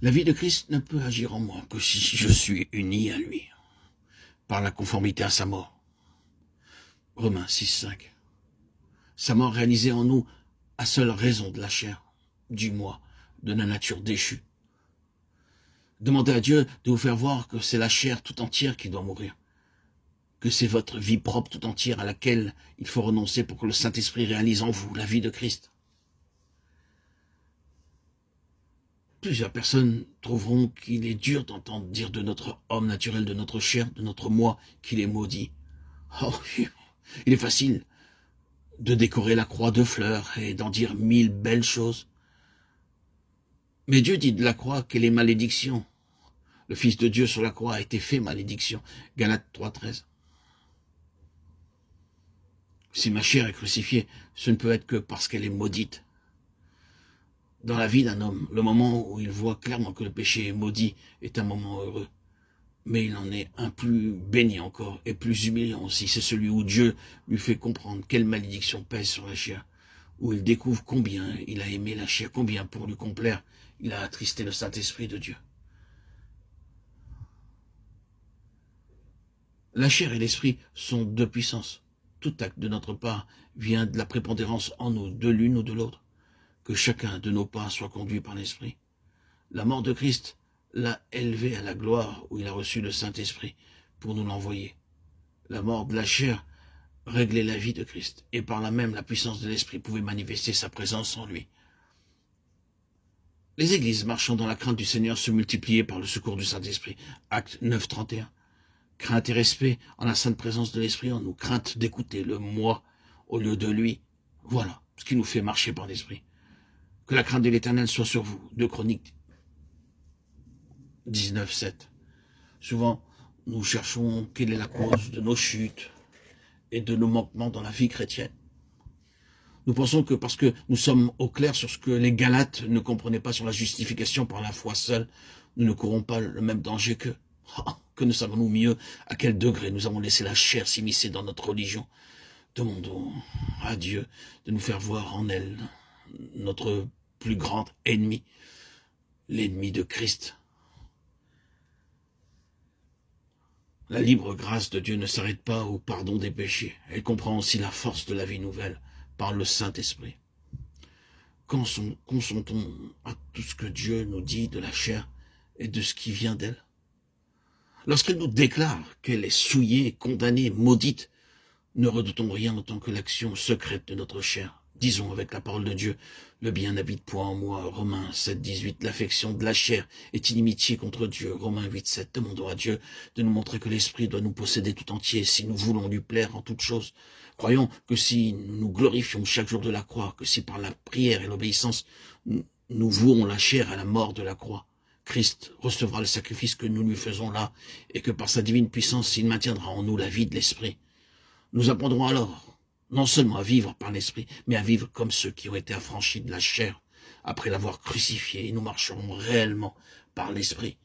La vie de Christ ne peut agir en moi que si je suis uni à lui, par la conformité à sa mort. Romains 6,5. Sa mort réalisée en nous à seule raison de la chair, du moi, de la nature déchue. Demandez à Dieu de vous faire voir que c'est la chair tout entière qui doit mourir, que c'est votre vie propre tout entière à laquelle il faut renoncer pour que le Saint-Esprit réalise en vous la vie de Christ. Plusieurs personnes trouveront qu'il est dur d'entendre dire de notre homme naturel, de notre chair, de notre moi, qu'il est maudit. Oh, il est facile de décorer la croix de fleurs et d'en dire 1000 belles choses. Mais Dieu dit de la croix qu'elle est malédiction. Le Fils de Dieu sur la croix a été fait malédiction. Galates 3,13. Si ma chair est crucifiée, ce ne peut être que parce qu'elle est maudite. Dans la vie d'un homme, le moment où il voit clairement que le péché est maudit est un moment heureux. Mais il en est un plus béni encore et plus humiliant aussi. C'est celui où Dieu lui fait comprendre quelle malédiction pèse sur la chair, où il découvre combien il a aimé la chair, combien pour lui complaire, il a attristé le Saint-Esprit de Dieu. La chair et l'esprit sont deux puissances. Tout acte de notre part vient de la prépondérance en nous, de l'une ou de l'autre. Que chacun de nos pas soit conduit par l'Esprit. La mort de Christ l'a élevé à la gloire où il a reçu le Saint-Esprit pour nous l'envoyer. La mort de la chair réglait la vie de Christ et par là même la puissance de l'Esprit pouvait manifester sa présence en lui. Les églises marchant dans la crainte du Seigneur se multipliaient par le secours du Saint-Esprit. Acte 9, 31. Crainte et respect en la sainte présence de l'Esprit en nous. Crainte d'écouter le moi au lieu de lui. Voilà ce qui nous fait marcher par l'Esprit. Que la crainte de l'Éternel soit sur vous. 2 Chroniques 19, 7. Souvent, nous cherchons quelle est la cause de nos chutes et de nos manquements dans la vie chrétienne. Nous pensons que parce que nous sommes au clair sur ce que les Galates ne comprenaient pas sur la justification par la foi seule, nous ne courons pas le même danger qu'eux. Que ne savons-nous mieux à quel degré nous avons laissé la chair s'immiscer dans notre religion. Demandons à Dieu de nous faire voir en elle notre plus grand ennemi, l'ennemi de Christ. La libre grâce de Dieu ne s'arrête pas au pardon des péchés. Elle comprend aussi la force de la vie nouvelle par le Saint-Esprit. Consentons à tout ce que Dieu nous dit de la chair et de ce qui vient d'elle. Lorsqu'elle nous déclare qu'elle est souillée, condamnée, maudite, ne redoutons rien autant que l'action secrète de notre chair. Disons avec la parole de Dieu, le bien n'habite point en moi, Romains 7, 18, l'affection de la chair est inimitié contre Dieu, Romains 8, 7. Demandons à Dieu de nous montrer que l'Esprit doit nous posséder tout entier si nous voulons lui plaire en toutes choses. Croyons que si nous nous glorifions chaque jour de la croix, que si par la prière et l'obéissance, nous vouons la chair à la mort de la croix, Christ recevra le sacrifice que nous lui faisons là, et que par sa divine puissance, il maintiendra en nous la vie de l'Esprit. Nous apprendrons alors, non seulement à vivre par l'Esprit, mais à vivre comme ceux qui ont été affranchis de la chair, après l'avoir crucifié, et nous marcherons réellement par l'Esprit.